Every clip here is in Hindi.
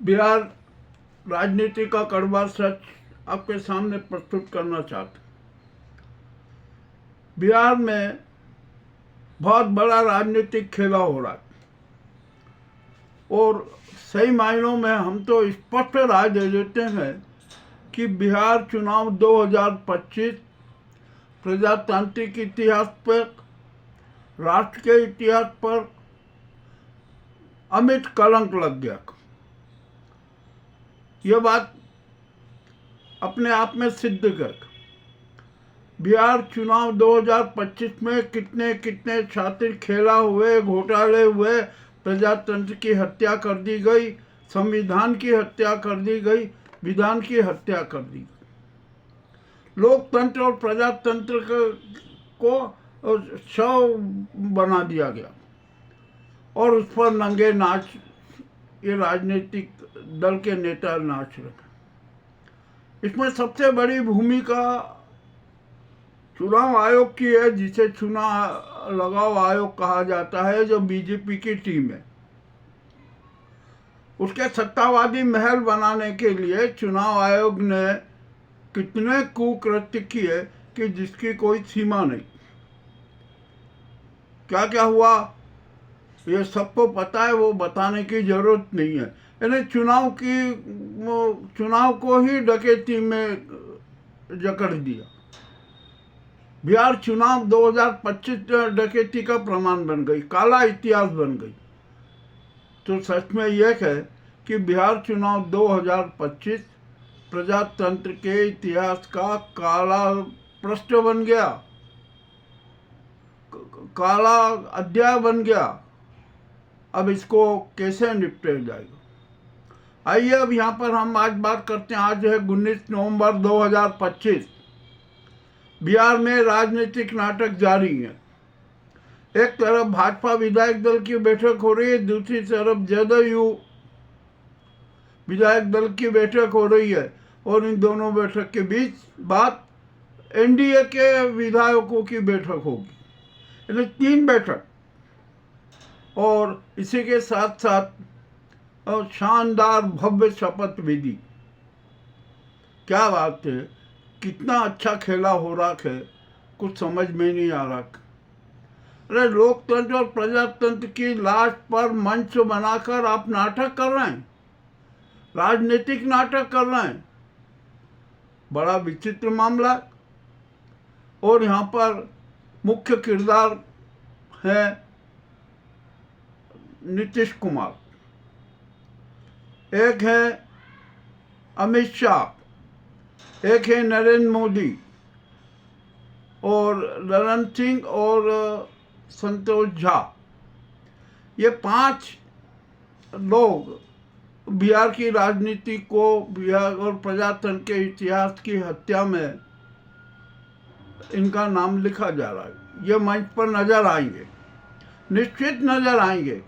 बिहार राजनीति का कड़वा सच आपके सामने प्रस्तुत करना चाहता हूँ। बिहार में बहुत बड़ा राजनीतिक खेला हो रहा है और सही मायनों में हम तो स्पष्ट राय दे देते हैं कि बिहार चुनाव 2025 प्रजातांत्रिक इतिहास पर, राष्ट्र के इतिहास पर अमिट कलंक लग गया। यह बात अपने आप में सिद्ध कर बिहार चुनाव 2025 में कितने कितने छात्र खेला हुए, घोटाले हुए, प्रजातंत्र की हत्या कर दी गई, संविधान की हत्या कर दी गई, विधान की हत्या कर दी गई। लोकतंत्र और प्रजातंत्र को शव बना दिया गया और उस पर नंगे नाच ये राजनीतिक दल के नेता नाच रहे। इसमें सबसे बड़ी भूमिका चुनाव आयोग की है, जिसे चुनाव लगाव आयोग कहा जाता है, जो बीजेपी की टीम है। उसके सत्तावादी महल बनाने के लिए चुनाव आयोग ने कितने कुकृत्य किए कि जिसकी कोई सीमा नहीं। क्या क्या हुआ ये सबको पता है, वो बताने की जरूरत नहीं है। यानी चुनाव को ही डकैती में जकड़ दिया। बिहार चुनाव 2025 डकैती का प्रमाण बन गई, काला इतिहास बन गई। तो सच में यह है कि बिहार चुनाव 2025 प्रजातंत्र के इतिहास का काला पृष्ठ बन गया, काला अध्याय बन गया। अब इसको कैसे निपटा जाएगा? आइए अब यहाँ पर हम आज बात करते हैं। आज है 19 नवंबर 2025। बिहार में राजनीतिक नाटक जारी है। एक तरफ भाजपा विधायक दल की बैठक हो रही है, दूसरी तरफ जदयू विधायक दल की बैठक हो रही है और इन दोनों बैठक के बीच बात एनडीए के विधायकों की बैठक होगी। यानी 3 बैठक और इसी के साथ साथ शानदार भव्य शपथ विधि। क्या बात है, कितना अच्छा खेला हो रहा है, कुछ समझ में नहीं आ रहा। अरे लोकतंत्र और प्रजातंत्र की लाश पर मंच बनाकर आप नाटक कर रहे हैं, राजनीतिक नाटक कर रहे हैं। बड़ा विचित्र मामला। और यहाँ पर मुख्य किरदार है नीतीश कुमार, एक है अमित शाह, एक है नरेंद्र मोदी और रणन सिंह और संतोष झा। ये 5 लोग बिहार की राजनीति को, बिहार और प्रजातंत्र के इतिहास की हत्या में इनका नाम लिखा जा रहा है। ये मंच पर नजर आएंगे, निश्चित नजर आएंगे।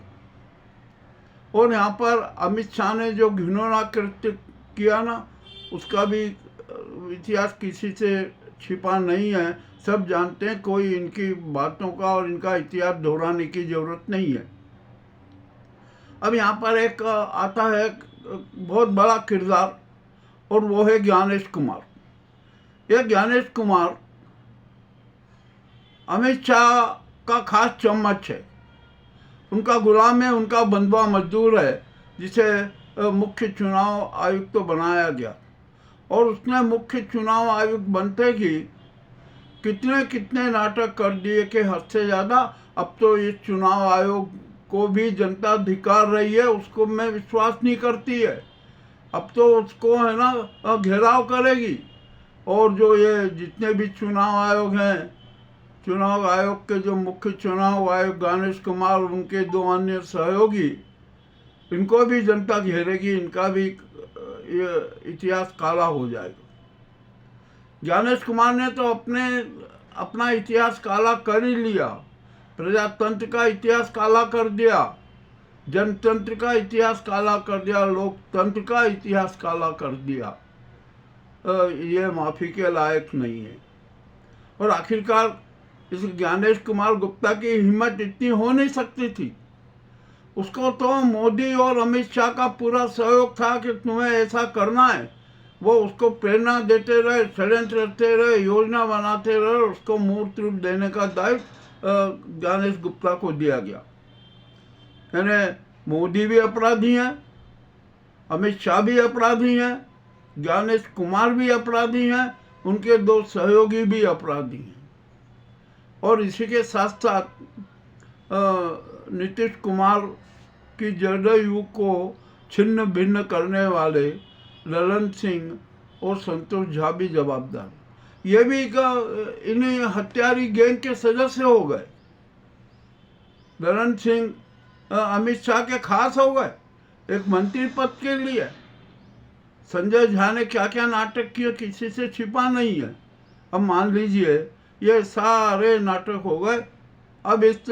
और यहाँ पर अमित शाह ने जो घिनौना कृत्य किया ना, उसका भी इतिहास किसी से छिपा नहीं है, सब जानते हैं। कोई इनकी बातों का और इनका इतिहास दोहराने की जरूरत नहीं है। अब यहाँ पर एक आता है बहुत बड़ा किरदार और वो है ज्ञानेश कुमार। यह ज्ञानेश कुमार अमित शाह का खास चम्मच है, उनका गुलाम है, उनका बंधुआ मजदूर है, जिसे मुख्य चुनाव आयुक्त तो बनाया गया। और उसने मुख्य चुनाव आयुक्त बनते ही कितने कितने नाटक कर दिए कि हद से ज़्यादा। अब तो इस चुनाव आयोग को भी जनता धिक्कार रही है, उसको में विश्वास नहीं करती है। अब तो उसको है ना घेराव करेगी। और जो ये जितने भी चुनाव आयोग हैं, चुनाव आयोग के जो मुख्य चुनाव आयोग ज्ञानेश कुमार और उनके 2 अन्य सहयोगी, इनको भी जनता घेरेगी, इनका भी ये इतिहास काला हो जाएगा। ज्ञानेश कुमार ने तो अपना इतिहास काला कर ही लिया। प्रजातंत्र का इतिहास काला कर दिया, जनतंत्र का इतिहास काला कर दिया, लोकतंत्र का इतिहास काला कर दिया। ये माफ़ी के लायक नहीं है। और आखिरकार इस ज्ञानेश कुमार गुप्ता की हिम्मत इतनी हो नहीं सकती थी। उसको तो मोदी और अमित शाह का पूरा सहयोग था कि तुम्हें ऐसा करना है। वो उसको प्रेरणा देते रहे, षड्यंत्र करते रहे, योजना बनाते रहे, उसको मूर्त रूप देने का दायित्व ज्ञानेश गुप्ता को दिया गया। यानी मोदी भी अपराधी हैं, अमित शाह भी अपराधी हैं, ज्ञानेश कुमार भी अपराधी हैं, उनके दो सहयोगी भी अपराधी हैं। और इसी के साथ साथ नीतीश कुमार की जदयू को छिन्न भिन्न करने वाले ललन सिंह और संतोष झा भी जवाबदार। ये भी इन्हीं हत्यारी गैंग के सदस्य हो गए। ललन सिंह अमित शाह के खास हो गए एक मंत्री पद के लिए। संजय झा ने क्या क्या नाटक किए किसी से छिपा नहीं है। अब मान लीजिए ये सारे नाटक हो गए। अब इस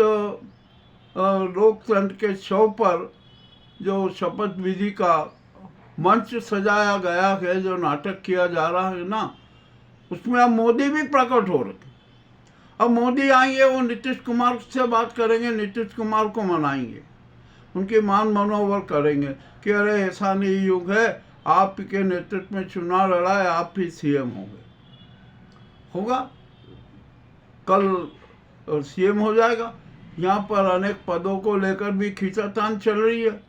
लोकतंत्र के शव पर जो शपथ विधि का मंच सजाया गया है, जो नाटक किया जा रहा है ना, उसमें अब मोदी भी प्रकट हो रहे। अब मोदी आएंगे, वो नीतीश कुमार से बात करेंगे, नीतीश कुमार को मनाएंगे, उनकी मान मनोबल करेंगे कि अरे ऐसा नहीं युग है, आपके नेतृत्व में चुनाव लड़ा है, आप ही सीएम होंगे। होगा, कल सीएम हो जाएगा। यहाँ पर अनेक पदों को लेकर भी खींचातान चल रही है,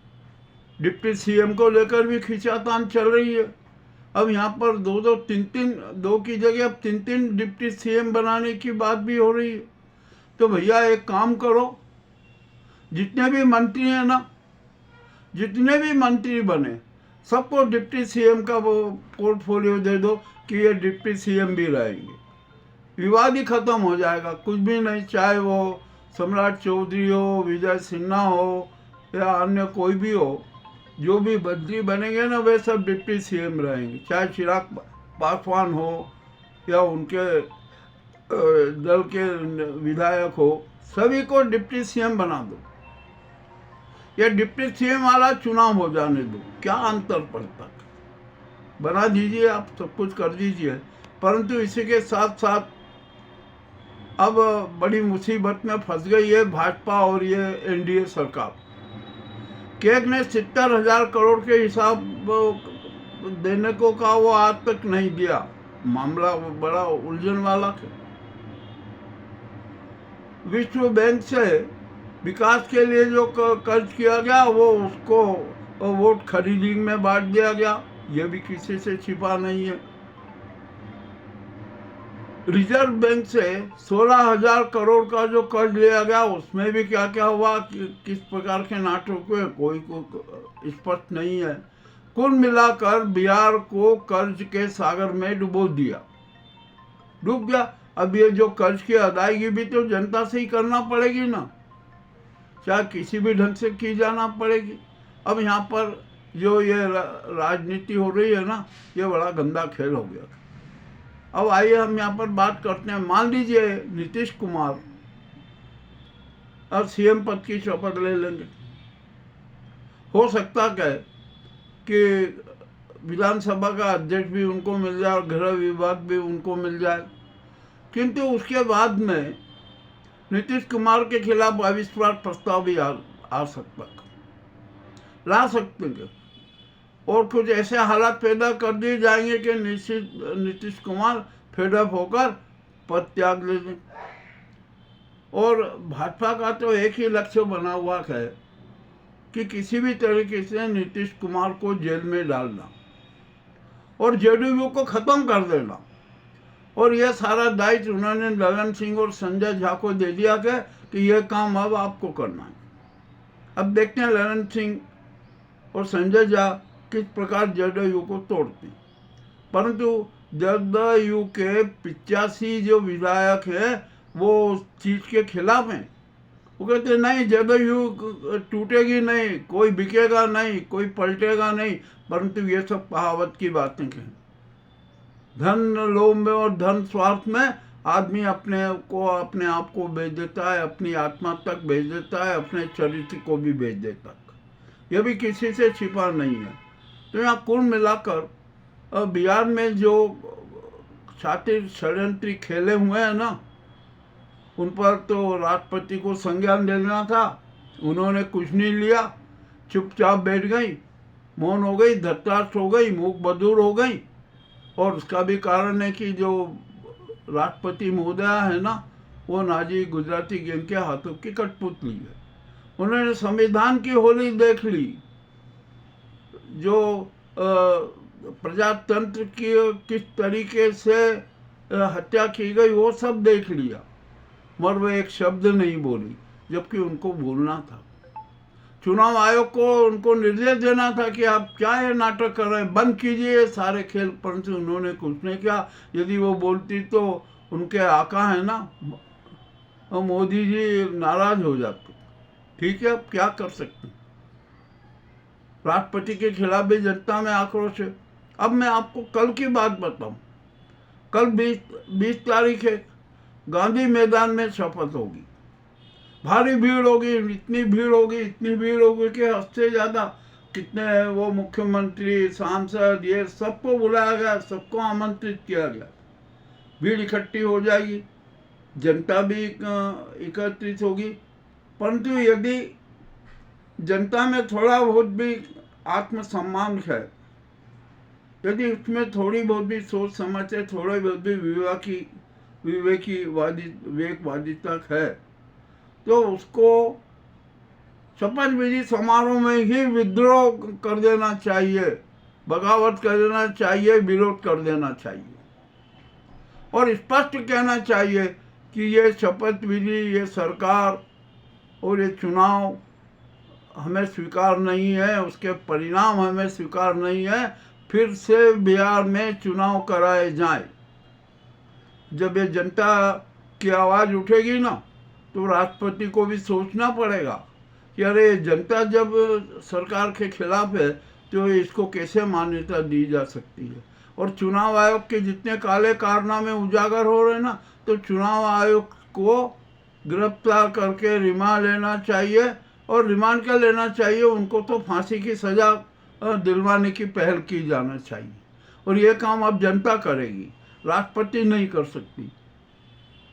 डिप्टी सीएम को लेकर भी खींचातान चल रही है। अब यहाँ पर दो की जगह अब तीन डिप्टी सीएम बनाने की बात भी हो रही है। तो भैया एक काम करो, जितने भी मंत्री हैं ना, जितने भी मंत्री बने, सबको डिप्टी सीएम का वो पोर्टफोलियो दे दो कि ये डिप्टी सीएम भी रहेंगे। विवाद ही खत्म हो जाएगा। कुछ भी नहीं, चाहे वो सम्राट चौधरी हो, विजय सिन्हा हो या अन्य कोई भी हो, जो भी मंत्री बनेंगे ना वे सब डिप्टी सीएम रहेंगे। चाहे चिराग पासवान हो या उनके दल के विधायक हो, सभी को डिप्टी सीएम बना दो या डिप्टी सीएम वाला चुनाव हो जाने दो। क्या अंतर पड़ता, बना दीजिए, आप सब कुछ कर दीजिए। परंतु इसी के साथ साथ अब बड़ी मुसीबत में फंस गई है भाजपा और ये एनडीए सरकार। केग ने 70,000 करोड़ के हिसाब देने को कहा, वो आज तक नहीं दिया। मामला बड़ा उलझन वाला है। विश्व बैंक से विकास के लिए जो कर्ज किया गया वो उसको वोट खरीदी में बांट दिया गया, ये भी किसी से छिपा नहीं है। रिजर्व बैंक से 16,000 करोड़ का जो कर्ज लिया गया, उसमें भी क्या क्या हुआ, किस प्रकार के नाटक हुए, कोई को स्पष्ट नहीं है। कुल मिलाकर बिहार को कर्ज के सागर में डुबो दिया, डूब गया। अब ये जो कर्ज की अदायगी भी तो जनता से ही करना पड़ेगी ना, चाहे किसी भी ढंग से की जाना पड़ेगी। अब यहाँ पर जो ये राजनीति हो रही है ना, ये बड़ा गंदा खेल हो गया। अब आइए हम यहाँ पर बात करते हैं। मान लीजिए नीतीश कुमार अब सीएम पद की शपथ ले लेंगे, हो सकता है कि विधानसभा का अध्यक्ष भी उनको मिल जाए और गृह विभाग भी उनको मिल जाए, किंतु उसके बाद में नीतीश कुमार के खिलाफ अविश्वास प्रस्ताव भी आ सकता, ला सकते हैं, और कुछ ऐसे हालात पैदा कर दिए जाएंगे कि नीतीश कुमार फेडअप होकर पद त्याग ले लें। और भाजपा का तो एक ही लक्ष्य बना हुआ है कि किसी भी तरीके से नीतीश कुमार को जेल में डालना और जेडीयू को खत्म कर देना। और यह सारा दायित्व उन्होंने ललन सिंह और संजय झा को दे दिया गया कि यह काम अब आपको करना है। अब देखते हैं ललन सिंह और संजय झा किस प्रकार जदयू को तोड़ते हैं। परंतु जदयू के 85 जो विधायक है वो उस चीज के खिलाफ हैं। वो कहते नहीं, जदयू टूटेगी नहीं, कोई बिकेगा नहीं, कोई पलटेगा नहीं। परंतु ये सब कहावत की बातें हैं। धन लोभ में और धन स्वार्थ में आदमी अपने आप को बेच देता है, अपनी आत्मा तक बेच देता है, अपने चरित्र को भी बेच देता है। यह भी किसी से छिपा नहीं है। तो यहाँ कुल मिलाकर बिहार में जो शातिर षड्यंत्री खेले हुए हैं ना, उन पर तो राष्ट्रपति को संज्ञान देना था उन्होंने कुछ नहीं लिया, चुपचाप बैठ गई, मौन हो गई, धत्ताश हो गई, मूक बधिर हो गई। और उसका भी कारण है कि जो राष्ट्रपति महोदया है ना, वो नाजी गुजराती गैंग के हाथों की कठपुतली है। उन्होंने संविधान की होली देख ली, जो प्रजातंत्र की किस तरीके से हत्या की गई वो सब देख लिया, मगर वो एक शब्द नहीं बोली, जबकि उनको बोलना था। चुनाव आयोग को उनको निर्देश देना था कि आप क्या ये नाटक कर रहे हैं, बंद कीजिए सारे खेल, परंतु उन्होंने कुछ नहीं किया। यदि वो बोलती तो उनके आका है ना मोदी जी नाराज हो जाते। ठीक है, अब क्या कर सकते हैं। राष्ट्रपति के खिलाफ भी जनता में आक्रोश है। अब मैं आपको कल की बात बताऊं। कल 20 तारीख है, गांधी मैदान में शपथ होगी, भारी भीड़ होगी, इतनी भीड़ होगी कि हद से ज़्यादा। कितने वो मुख्यमंत्री, सांसद, ये सबको बुलाया गया, सबको आमंत्रित किया गया। भीड़ इकट्ठी हो जाएगी, जनता भी एकत्रित होगी, परंतु यदि जनता में थोड़ा बहुत भी आत्मसम्मान है, यदि उसमें थोड़ी बहुत भी सोच समझ है, थोड़ी बहुत भी विवेकवादिता है, तो उसको शपथ विधि समारोह में ही विद्रोह कर देना चाहिए, बगावत कर देना चाहिए, विरोध कर देना चाहिए और स्पष्ट कहना चाहिए कि ये शपथ विधि, ये सरकार और ये चुनाव हमें स्वीकार नहीं है, उसके परिणाम हमें स्वीकार नहीं है। फिर से बिहार में चुनाव कराए जाए। जब ये जनता की आवाज़ उठेगी ना, तो राष्ट्रपति को भी सोचना पड़ेगा कि अरे जनता जब सरकार के खिलाफ है तो इसको कैसे मान्यता दी जा सकती है। और चुनाव आयोग के जितने काले कारनामे उजागर हो रहे हैं ना, तो चुनाव आयोग को गिरफ्तार करके रिमांड लेना चाहिए। और रिमांड क्या लेना चाहिए, उनको तो फांसी की सज़ा दिलवाने की पहल की जाना चाहिए। और ये काम अब जनता करेगी, राष्ट्रपति नहीं कर सकती।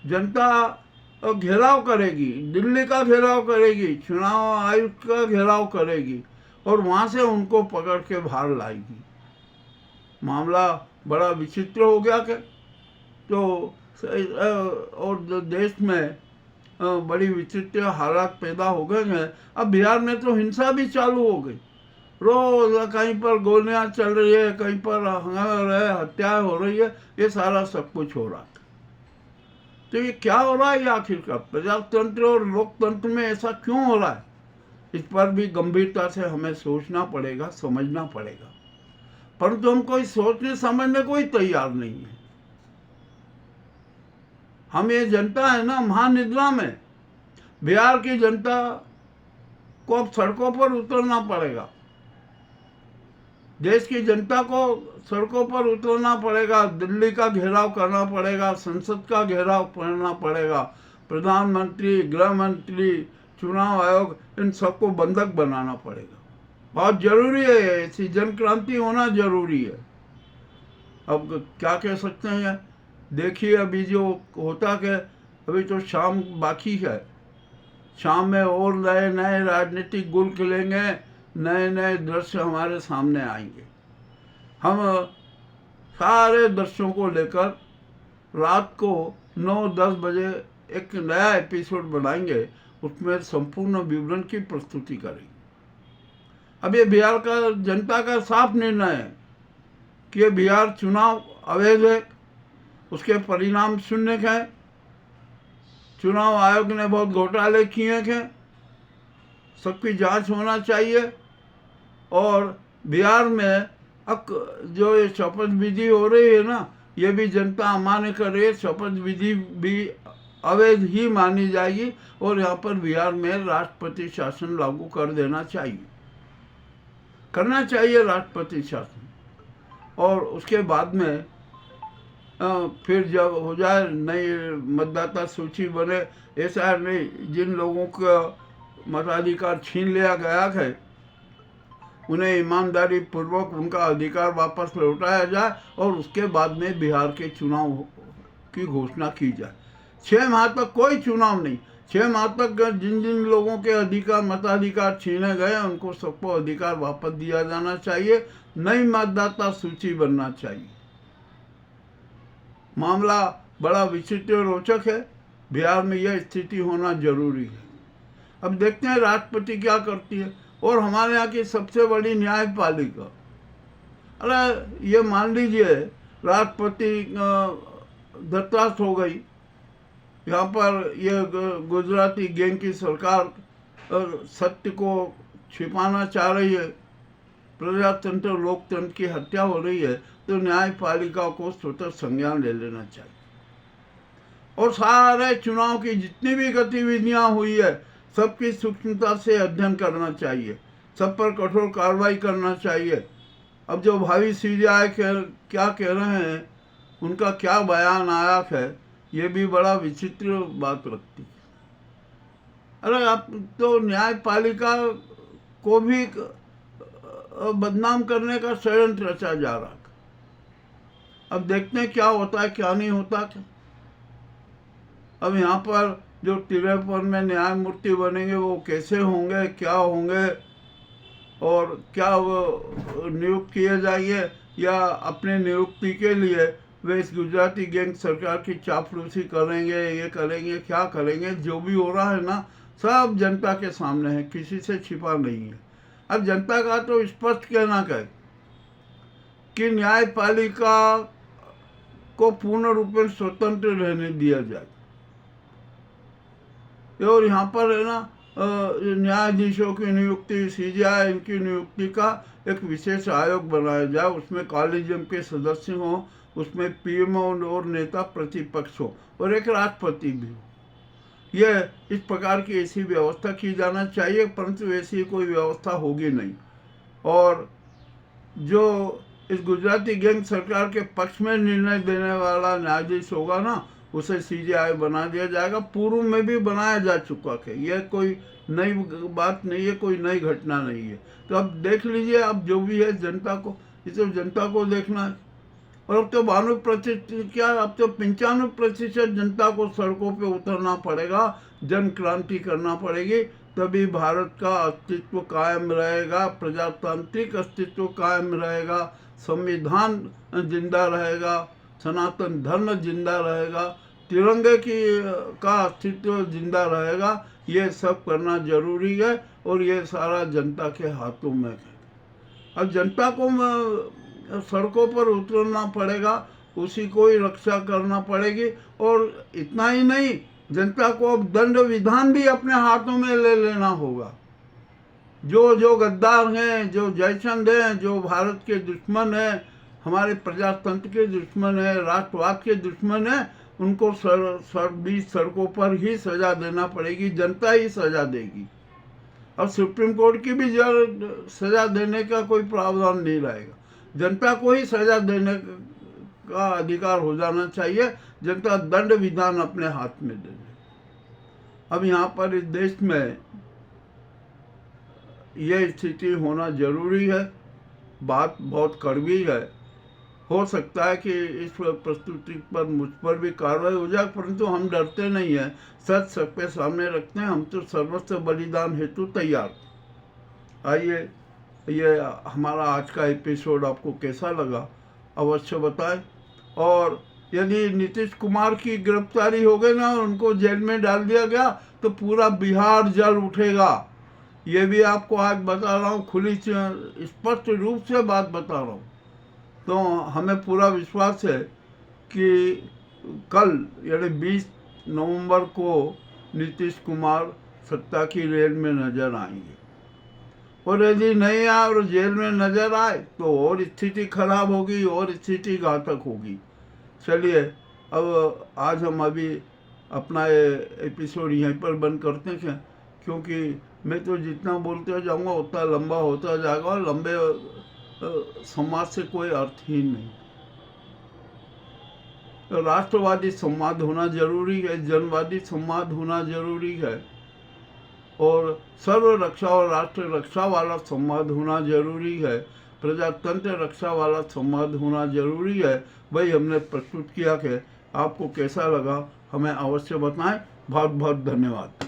जनता घेराव करेगी, दिल्ली का घेराव करेगी, चुनाव आयुक्त का घेराव करेगी और वहाँ से उनको पकड़ के बाहर लाएगी। मामला बड़ा विचित्र हो गया कि तो और देश में बड़ी विचित्र हालात पैदा हो गए हैं। अब बिहार में तो हिंसा भी चालू हो गई, रोज कहीं पर गोलियां चल रही है, कहीं पर हत्याएं हो रही है, ये सारा सब कुछ हो रहा है। तो ये क्या हो रहा है, ये आखिरकार प्रजातंत्र और लोकतंत्र में ऐसा क्यों हो रहा है, इस पर भी गंभीरता से हमें सोचना पड़ेगा, समझना पड़ेगा। परंतु हम कोई सोचने समझने को ही तैयार नहीं है। हम ये जनता है ना, महानिद्रा में। बिहार की जनता को अब सड़कों पर उतरना पड़ेगा, देश की जनता को सड़कों पर उतरना पड़ेगा, दिल्ली का घेराव करना पड़ेगा, संसद का घेराव करना पड़ेगा, प्रधानमंत्री, गृह मंत्री, चुनाव आयोग, इन सबको बंधक बनाना पड़ेगा। बहुत जरूरी है, ऐसी जन क्रांति होना जरूरी है। अब क्या कह सकते हैं, देखिए अभी जो होता कि अभी तो शाम बाकी है, शाम में और नए नए राजनीतिक गुल खिलेंगे, नए नए दृश्य हमारे सामने आएंगे। हम सारे दृश्यों को लेकर रात को 9-10 बजे एक नया एपिसोड बनाएंगे, उसमें संपूर्ण विवरण की प्रस्तुति करेंगे। अब ये बिहार का जनता का साफ निर्णय है कि बिहार चुनाव अवैध है, उसके परिणाम शून्य हैं, चुनाव आयोग ने बहुत घोटाले किए हैं, सबकी जांच होना चाहिए। और बिहार में अब जो ये शपथ विधि हो रही है ना, ये भी जनता अमान्य कर रही है, शपथ विधि भी अवैध ही मानी जाएगी और यहाँ पर बिहार में राष्ट्रपति शासन लागू कर देना चाहिए, करना चाहिए राष्ट्रपति शासन। और उसके बाद में फिर जब हो जाए, नई मतदाता सूची बने, ऐसा नहीं जिन लोगों का मताधिकार छीन लिया गया है उन्हें ईमानदारी पूर्वक उनका अधिकार वापस लौटाया जाए और उसके बाद में बिहार के चुनाव की घोषणा की जाए। 6 माह तक कोई चुनाव नहीं, 6 माह तक जिन जिन लोगों के अधिकार मताधिकार छीने गए उनको सबको अधिकार वापस दिया जाना चाहिए, नई मतदाता सूची बनना चाहिए। मामला बड़ा विचित्र और रोचक है। बिहार में यह स्थिति होना जरूरी है। अब देखते हैं राष्ट्रपति क्या करती है। और हमारे यहाँ की सबसे बड़ी न्यायपालिका, अरे ये मान लीजिए राष्ट्रपति धराशायी हो गई, यहाँ पर यह गुजराती गैंग की सरकार सत्य को छिपाना चाह रही है, प्रजातंत्र लोकतंत्र की हत्या हो रही है, तो न्यायपालिका को स्वतः संज्ञान ले लेना चाहिए और सारे चुनाव की जितनी भी गतिविधियां हुई है सबकी सूक्ष्मता से अध्ययन करना चाहिए, सब पर कठोर कार्रवाई करना चाहिए। अब जो भावी सीबीआई क्या कह रहे हैं, उनका क्या बयान आया है, ये भी बड़ा विचित्र बात लगती है। अरे अब तो न्यायपालिका को भी बदनाम करने का षड्यंत्र रचा जा रहा है। अब देखते हैं क्या होता है क्या नहीं होता। अब यहाँ पर जो 53 में न्यायमूर्ति बनेंगे वो कैसे होंगे, क्या होंगे और क्या वो नियुक्त किए जाएंगे, या अपने नियुक्ति के लिए वे इस गुजराती गैंग सरकार की चापलूसी करेंगे, ये करेंगे, क्या करेंगे। जो भी हो रहा है ना, सब जनता के सामने है, किसी से छिपा नहीं है। अब जनता का तो स्पष्ट कहना है कि न्यायपालिका को पूर्ण रूप में स्वतंत्र रहने दिया जाए और यहाँ पर है ना न्यायाधीशों की नियुक्ति, सीबीआई इनकी नियुक्ति का एक विशेष आयोग बनाया जाए, उसमें कॉलेजियम के सदस्य हों, उसमें पीएम और नेता प्रतिपक्ष हो और एक राष्ट्रपति भी हो। यह इस प्रकार की ऐसी व्यवस्था की जाना चाहिए, परंतु ऐसी कोई व्यवस्था होगी नहीं। और जो इस गुजराती गैंग सरकार के पक्ष में निर्णय देने वाला न्यायाधीश होगा ना, उसे सीबीआई बना दिया जाएगा। पूर्व में भी बनाया जा चुका है, यह कोई नई बात नहीं है, कोई नई घटना नहीं है। तो अब देख लीजिए, अब जो भी है जनता को, इसे जनता को देखना है। और अब तो 92% क्या, अब तो 95% जनता को सड़कों पे उतरना पड़ेगा, जन क्रांति करना पड़ेगी, तभी भारत का अस्तित्व कायम रहेगा, प्रजातांत्रिक अस्तित्व कायम रहेगा, संविधान जिंदा रहेगा, सनातन धर्म जिंदा रहेगा, तिरंगे का अस्तित्व जिंदा रहेगा। ये सब करना जरूरी है और ये सारा जनता के हाथों में है। अब जनता को सड़कों पर उतरना पड़ेगा, उसी को ही रक्षा करना पड़ेगी। और इतना ही नहीं, जनता को अब दंड विधान भी अपने हाथों में ले लेना होगा। जो गद्दार हैं, जो जयचंद हैं, जो भारत के दुश्मन हैं, हमारे प्रजातंत्र के दुश्मन है, राष्ट्रवाद के दुश्मन है, उनको सड़कों पर ही सजा देना पड़ेगी, जनता ही सजा देगी। और सुप्रीम कोर्ट की भी सजा देने का कोई प्रावधान नहीं रहेगा, जनता को ही सजा देने का अधिकार हो जाना चाहिए। जनता दंड विधान अपने हाथ में दे दे। अब यहाँ पर इस देश में यह स्थिति होना जरूरी है। बात बहुत कड़वी है, हो सकता है कि इस प्रस्तुति पर मुझ पर भी कार्रवाई हो जाए, परंतु हम डरते नहीं हैं, सच सबके सामने रखते हैं। हम तो सर्वस्व बलिदान हेतु तैयार। आइए, ये हमारा आज का एपिसोड आपको कैसा लगा अवश्य बताएं। और यदि नीतीश कुमार की गिरफ्तारी हो गई ना और उनको जेल में डाल दिया गया तो पूरा बिहार जल उठेगा। ये भी आपको आज बता रहा हूँ, खुली स्पष्ट रूप से बात बता रहा हूँ। तो हमें पूरा विश्वास है कि कल यानी 20 नवंबर को नीतीश कुमार सत्ता की रेल में नजर आएंगे। और यदि नहीं आए और जेल में नजर आए तो और स्थिति खराब होगी और स्थिति घातक होगी। चलिए, अब आज हम अभी अपना एपिसोड यहीं पर बंद करते हैं, क्योंकि मैं तो जितना बोलते जाऊंगा उतना लंबा होता जाएगा और लंबे संवाद से कोई अर्थ ही नहीं। राष्ट्रवादी संवाद होना जरूरी है, जनवादी संवाद होना जरूरी है, और सर्व रक्षा और राष्ट्र रक्षा वाला संवाद होना जरूरी है, प्रजातंत्र रक्षा वाला संवाद होना जरूरी है। भाई हमने प्रस्तुत किया कि आपको कैसा लगा हमें अवश्य बताएं। बहुत बहुत धन्यवाद।